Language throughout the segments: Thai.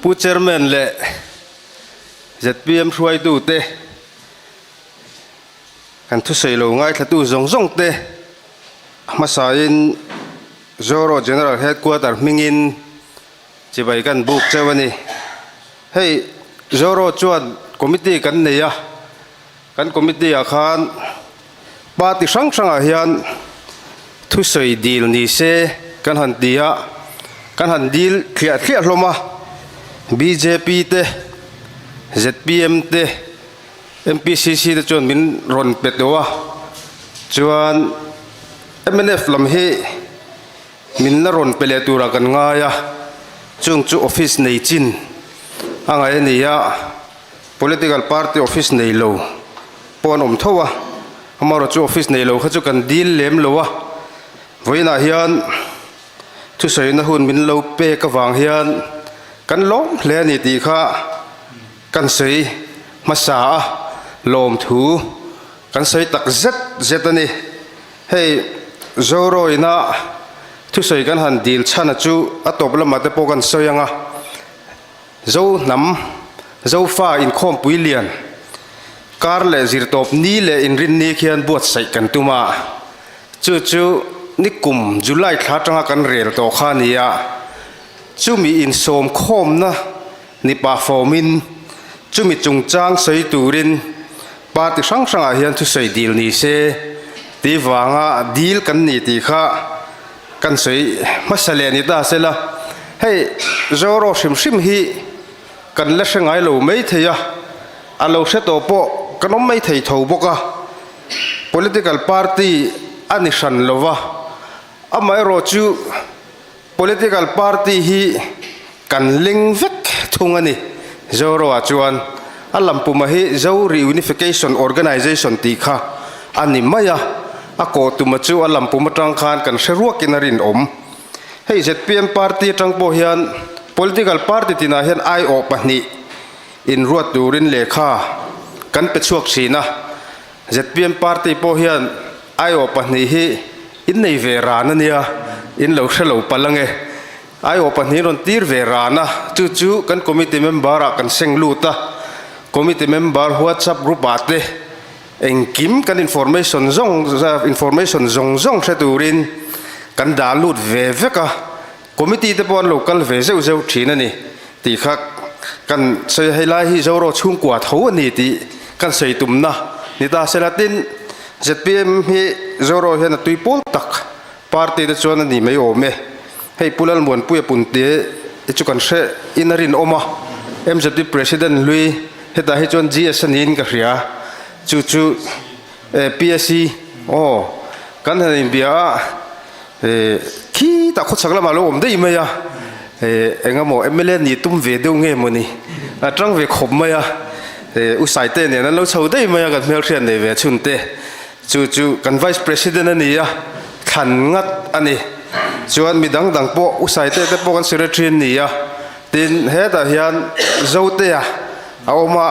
ผู้เชอร์แมนและZPMช่วยดูเตะกันทุกสิ่งเราง่ายถ้าดูส่งเตะมาสายโจโร่ General Headquarter มิงินจะไปกันบุกเจ้าวันนี้ให้โจโร่ชวนคอมมิตี้กันเนี่ยกันคอมมิตี้อาคารปาติสังอาเฮียนทุกสิ่งดีลนี่เสกันหันดีอะกันหันดีลเคลียร์ลงมา BJP เตะZPM เตะ MPCC เตะจวนมินรอนเป็ดตัวจวน MNF ลำเฮมินนรอนเปเลตูรักันง่ายจุงจูออฟฟิศในจีนอ่างไอ้นี่ย political party office ในโลปอนอมทัวฮามาร์จูออฟฟิศในโลเขาจุกันดีลเล่มโลวะวันนี้เฮียนทุกสิ่งนะหุ่นมินโลเปกวางเฮียนกันล้มเลี้ยนี่ตีข้ากันใส่มาสาลมถูกันใส่ตักเจ็ดนี่ให้โจโรยนะทุกสิ่งกันหันดีลชนะจูอัตบละมาเตปกันใส่ยังอ่ะโจน้ำโจฟ้าอินคอมปุยเลียนการเล่จิรตบนี่เล่อินรินนี่เขียนบวชใส่กันตุมาจู่นิกุมจุลัยขาจังกันเรียลโตขานี่อ่ะจู่มีอินโสมคอมนะนิปาฟอมินจู่มีจงจางใส่ตูรินปาติสังอาเฮียนทุกสิ่งดีลนี่เสตีวางอ่ะดีลกันนี่ตีข้ากันใส่มาเสลียนิตาเสละให้โจโรชิมฮีกันเล็กไงเราไม่เทียอันเราเสตโปกันไม่เทียทูบกะ political party อันนี้ฉันเลวะอาไม่รู้จู political party ฮีกันลิงวิกทุ่งอันนี้โจโรอาจวนอันลำปุ่มฮีโจ reunification organization ตีข้าอันนี้ไม่อะอาโกตุมาจูอันลำปุ่มจังคานกันเชื่อกินรินอมให้ ZPM party จังโปเฮียน political party ที่น่าเห็นไอโอปนี่อินรวดดูรินเลขากันเป็นช่วงสีนะ ZPM party โปเฮียนไอโอปนี่ฮีอินในเวรานั่นเนี่ยอินเหล่าเฉลาพลังไอโอปนี่รอนตีร์เวรานะจู่ๆกัน committee member กันเซ็งลูตา committee member WhatsApp group อาเตเอ็งกิมกัน information ซงเสดูรินกันดาลูดเวฟกะ committee ที่ปอน local เวเซลทีนั่นนี่ตีขักกันใส่ให้ไล่ให้เจ้ารอชุ่มกว่าเท่านี้ตีกันใส่ตุ่มนะนี่ตาเสลัดดิน ZPM ให้เจ้ารอเห็นตุยปูตัก party ที่ชวนนี่ไม่โอเมให้ปุลันมวนปุยปุ่นเตะจุกันเสอินารินอมา MZP president ลุยให้ตาให้ชวน GS นินกับเรียจู่PSC โอ้กันเห็นเบียขี้ตาขดสักละมาลูกผมได้ไหมอ่ะเอ็งก็บอกMLAนี่ตุ้มเวดงเงี้ยมันนี่จังเวขมไหมอ่ะอุตสาหเตเนี่ยนั้นเราชาวได้ไหมอ่ะกันเมื่อเช้าเนี่ยเวชุนเตจู่กัน Vice President นั่นนี่อ่ะขันงัดอันนี้ชวนมีดังโปอุตสาหเตแต่โปกัน Secretary นี่อ่ะดินเฮดาเฮียนเจ้าเตะเอามา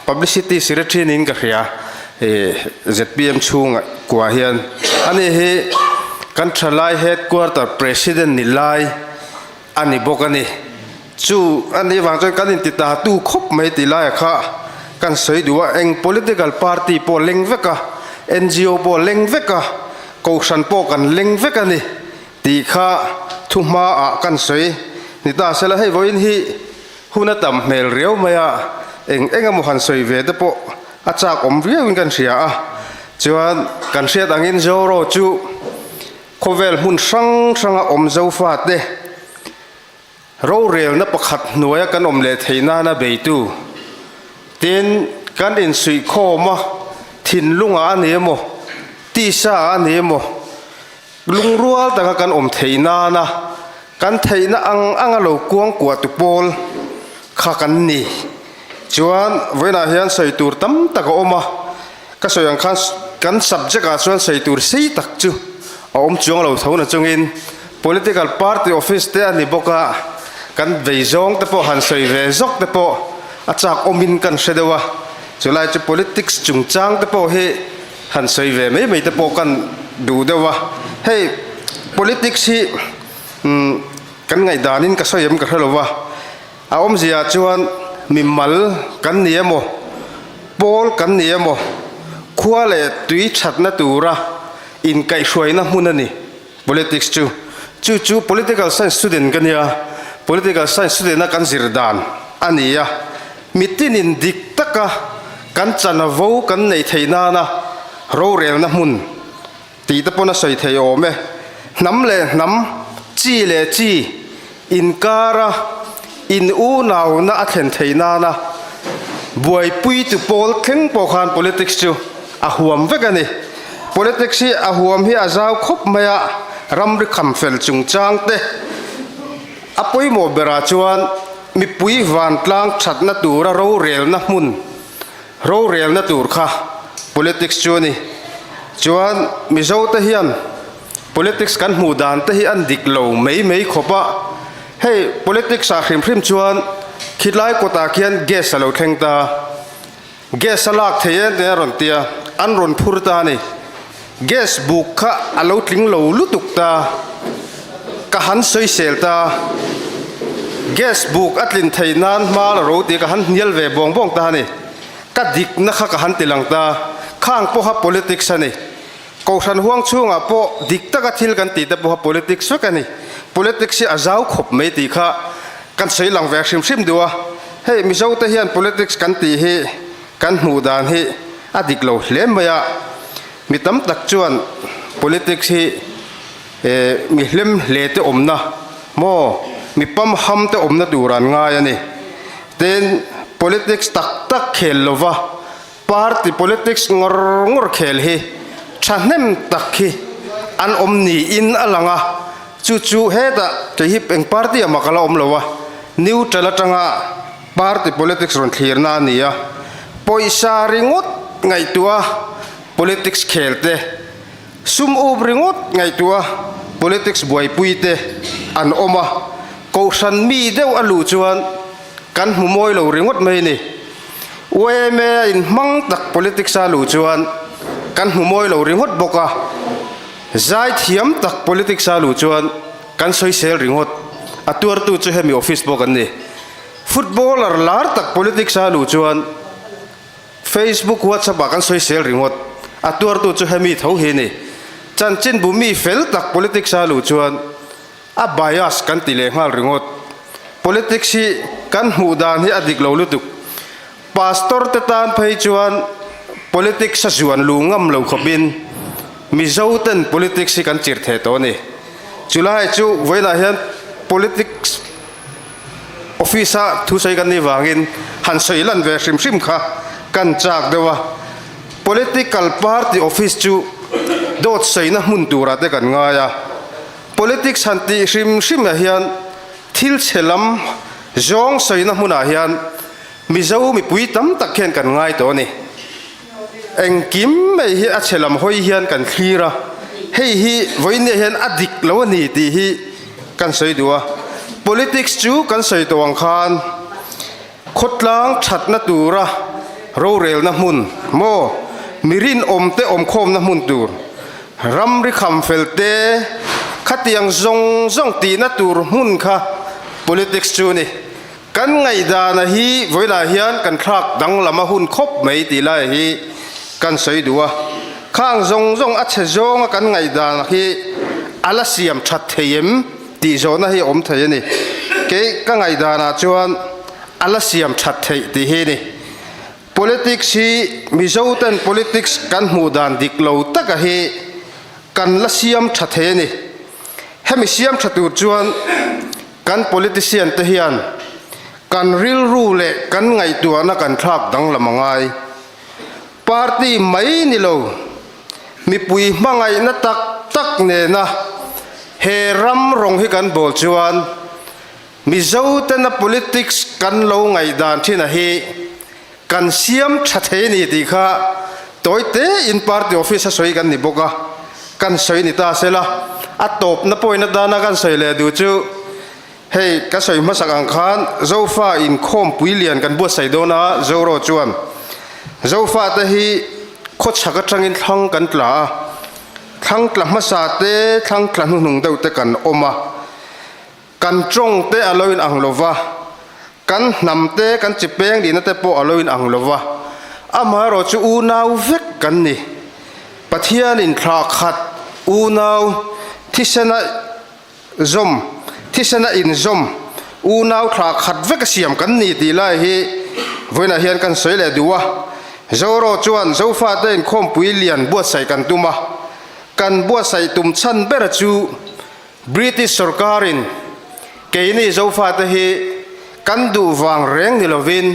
Publicity Secretary นี่ก็เฮียZPM ช่วงกว่าเฮียนอันนี้เฮกันทลาย Headquarter President นี่ไล่อันนี้บอกอันนี้จู่อันนี้วางจนกันติดตาตู้คบไม่ติดไล่ค่ะกันสวยดูว่าเอง political party พอเล็งเวกะ NGO พอเล็งเวกะกูฉันพอกันเล็งเวกันนี่ตีค่ะทุกมากันสวยนี่ตาเสละให้วันนี้หุ่นต่ำเมลเรียวมาเองก็มุขันสวยเวทพออาจากอมเรียวกันเสียจวนกันเสียต่างอินโจโรจู่โคเวลหุ่นสังอมเจ้าฟาดเดเราเรียวนับขัดหน่วยกันอมเลทีน่านะเบตูเต็นกันอินสุยโคมาทินลุงอันนี้โมตีซาอันนี้โมลุงรัวแต่กันอมทีน่านะกันทีน่าอังเรากวงกวดตุโปลข้ากันนี่จวนเวลาเฮียนใส่ตูร์ตั้มตะกอมาก็ส่วนกัน subject ส่วนใส่ตูร์สีตักจูอมจวงเราเท่านั้นจงอิน political party office เตอันนี้บอกกันเวจงแต่พอหันใส่เวจกแต่พออาจากอมินกันเสด็จว่าสุดท้ายจะ politics จุงจางแต่พอเฮหันใส่เวไม่แต่พอกันดูเดียวว่าเฮ้ politics ที่กันไงดานินก็ใส่ยมกันเท่าไหร่ว่า a om zia chuan mi mal kan niemo pol kan niemo khua le tui thatna tura in kai hruaina hmun ani politics chu political science student kania political science student na kan zirdan ania mitin in dik taka kan chana vo kan nei theina na ro rel na hmun ti ta pona soi thei ome nam le nam chi le chi in kara in u naw na a thlen theina na buai pui tu pol theng po khan politics chu a huam vekani politics hi a huam hi a zau khop maya ramri kham fel chung chang te apoi mo bera chuan mi pui van tlang thatna tura ro rel na hmun ro rel na tur kha politics chu ni chuan mi zo ta hian politics kan hmu dan te hi an dik lo mei khopa hey politics a hrim chuan khitlai kota khian gas alo thleng ta gas alak theyen te ron tia an ron phur ta ni gas buk kha alo tling lo lutuk ta ka han soi sel ta gas buk atlin theinan mal ro ti ka han nial ve bong ta ni ka dik na kha ka han tilang ta khang po ha politics ani ko san huang chunga po dik ta ka thil kan ti ta po ha politics so kani politics si azau khop me ti kha kan sei lang ve sim duwa hey mi zo ta hian politics kan ti hi kan hmu dan hi adik lo hlem maya mi tam tak chuan politics hi mi hlem hle te omna mo mi pam ham te omna duran nga yani ten politics tak khel lova party politics ngor khel hi thanem tak hi an omni in alanga chu heta ke hip eng party amakala omlowa neutral atanga party politics ron thlir na nia poisa ringot ngai tua politics khelte sum ubringot ngai tua politics buai puite an oma ko san mi deu alu chuan kan humoi lo ringot mai ni we me in mang tak politics alu chuan kan humoi lo ringot boka zai thiam tak politics alu chuan kan soi sel ringot atur tu chu hemi office bok an ni footballer lar tak politics alu chuan Facebook WhatsApp kan soi sel ringot atur tu chu hemi tho he ni chan chin bumi fel tak politics alu chuan a bias kan tile ngal ringot politics hi kan hu dan hi adik lo lutuk pastor te tan phei chuan politics sa zuan lungam lo khobin mi zoten politics hi kan chir the to ni chulai chu voina hian politics officer thu sai kan ni wangin han sei lan ve sim kha kan chak dewa political party office chu dot sei na mun tura te kan nga ya politics hanti sim ya hian thil chelam zong sei na huna hian mi zo mi pui tam tak khen kan ngai to ni eng kim mai hi a chelam hoi hian kan khira hei hi voine hian adik lo ni ti hi kan sei duwa politics chu kan sei to ang khan khotlang thatna tura ro rel na mun mo mirin omte om khom na mun tur ramri kham felte khatiang zong ti na tur mun kha politics chu ni kan ngai da na hi voila hian kan thak dang lama hun khop mai ti lai hi kan sei duwa khang zong a che zong kan ngai da na hi ala siam that theyem ti zo na hi om thei ni ke ka ngai da na chuan ala siam that thei ti hi ni politics hi mizoten politics kan hmu dan dik lo taka hi kan la siam that thei ni hemi siam thatur chuan kan politician te hian kan ril rule kan ngai tua na kan thak dang lamangai party mai ni lo mi pui mangai na tak ne na he ram rong hi kan bol chuan mi zo te na politics kan lo ngai dan thina hi kan siam thathe ni ti kha toite in party office soi kan ni boka kan soi ni ta sela a top na poina dana kan soi le du chu hey ka soi masak ang khan zofa in khom puilian kan bu sai dona zoro chuan zofa ta hi khot chaka tangin thang kan tla thang tla ma sa te thang tla nung deu te kan oma kan trong te aloin ang lova กันนำเตะกันจิเป้งดีนั่นแต่ปออโลอินอังลวะอามาเราจะอูนาวเวกกันนี่ปะเทียนินทราขัดอูนาวที่ชนะจมที่ชนะอินจมอูนาวทราขัดเวกเสียมกันนี่ตีไล่เฮวันนี้เห็นกันสวยเลยดูวะเจ้ารอจวนเจ้าฟ้าเต้นคมปุยเลียนบวชใส่กันตุมากันบวชใส่ตุมชันเบรจูบริติชสุรการินเกยนี่เจ้าฟ้าเตะกันดูวางแรงนิลวิน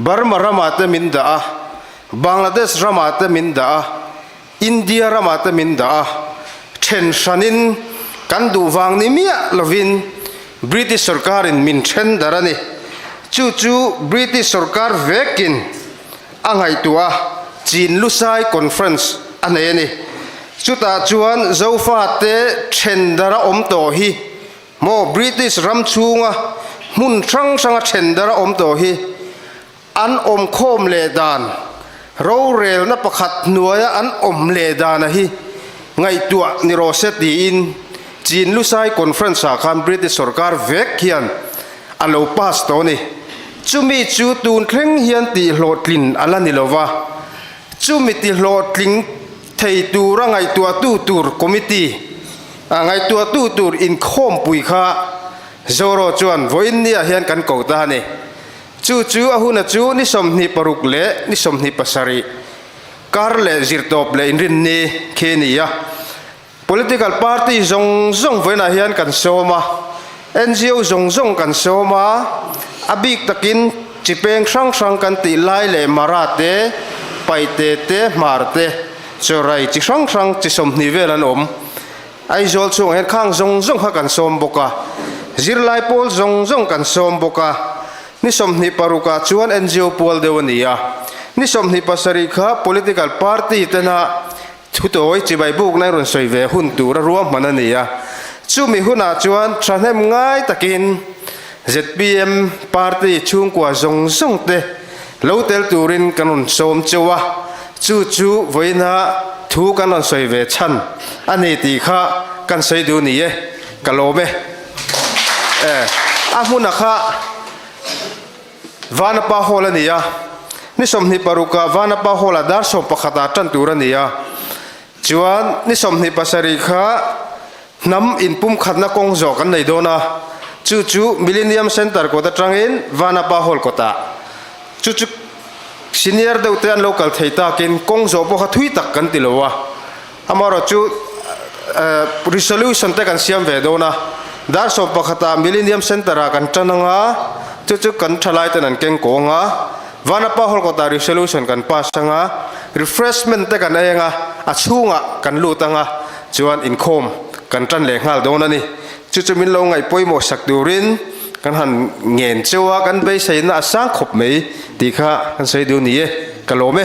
บาร์มารามาเตมินดาบังลาเทศรามาเตมินดาอินเดียรามาเตมินดาเทนชันินกันดูวางนิมิยลวินบริติชสุรการินมินเทนดารานี่จู่ๆบริติชสุรการเวกินอังไงตัวจีนลุไซคอนเฟรนซ์อันนี้นี่จุดอาจวนเจ้าฟ้าเตเทนดาราอมโตฮีโมบริติชรัมชูงะมุนช่างช่างเทนดาราอมโตฮีอันอมโคมเลดานเราเรลนับประคัดหน่วยอันอมเลดานฮีไงตัวนิโรเซตีอินจีนลุไซคอนเฟรนซ์สาขานบริติชสุรการเวกเฮียนอันโลปัสโตนี่จุมีจูตูนเคร่งเฮียนตีโหลดลินอันนิโลวะจุมีตีโหลดลิงไทยตูร่างไงตัวตู้ตูร์คอมมิตี้ไงตัวตู้ตูร์อินโคมปุยข้าโจโรจวนวันนี้เฮียนกันเก่าตานี่จู่อาหุนจูนิสมนิปรุกเละนิสมนิปัสรีการเล่จิรตบเล่อินรินนี่เคนีย political party จงวันนี้เฮียนกันโซมา NGO จงกันโซมาอบิกตะกินจิเปงช่างกันตีไล่เล่มาราเตไปเตมาร์เตจไรจิช่างจิสมนิเวลันอมไอโจลช่วงเห็นข้างจงกันโซมบกะจิรไลโพลจงกันโซมบกะนิสมนิปารุกาชวน NGO พอลเดวันนี้นิสมนิปัสริกา political party เตนะทุตโอยจิใบบุกในรุ่นสวยเวหุ่นตูระรวมมันนี่ชูมีหุ่นอาจวนฉันเห็นง่ายตะกิน ZPM party ช่วงกว่าจงเตเราเตลตูรินกันนุ่นโสมจัวจู่ไว้นะทูกันนุ่นสวยเวชันอันนี้ตีข้ากันสวยดูนี่กะโลเมอามุนักข้าวานปะโฮลนี่นิสมนิปารุกาวานปะโฮลดาร์สมปะขตาจันตูรันนี่จวนนิสมนิปัสริข้านำอินปุ่มขัดนักกงจอกันในโดนะจู่มิลเลนเนียมเซ็นเตอร์ก็ตะจังอินวานาปาโฮลก็ตะจู่ซีเนียร์เดวเตียนโลกัลไทยตากินกงจอพวกทุยตักกันติโลวะอามาเราจู่resolutionเตกันเสียมเวโดนะดาร์สมปะขตามิลเลนเนียมเซ็นเตอร์กันจันงาจู่กันทลายตันันเก่งโกงวานาปาโฮลก็ตะ resolution กันปัสงา refreshment เตกันเองอาชูงกันลูตังจวนอินคมกันจันเลี้ยงหาโดนนี่จู่มินลงไงป่วยหมดสักดูรินกันหันเงียนเจ้ากันไปใส่หน้าสร้างขบไหมตีข้ากันใส่ดูนี่กันโลไหม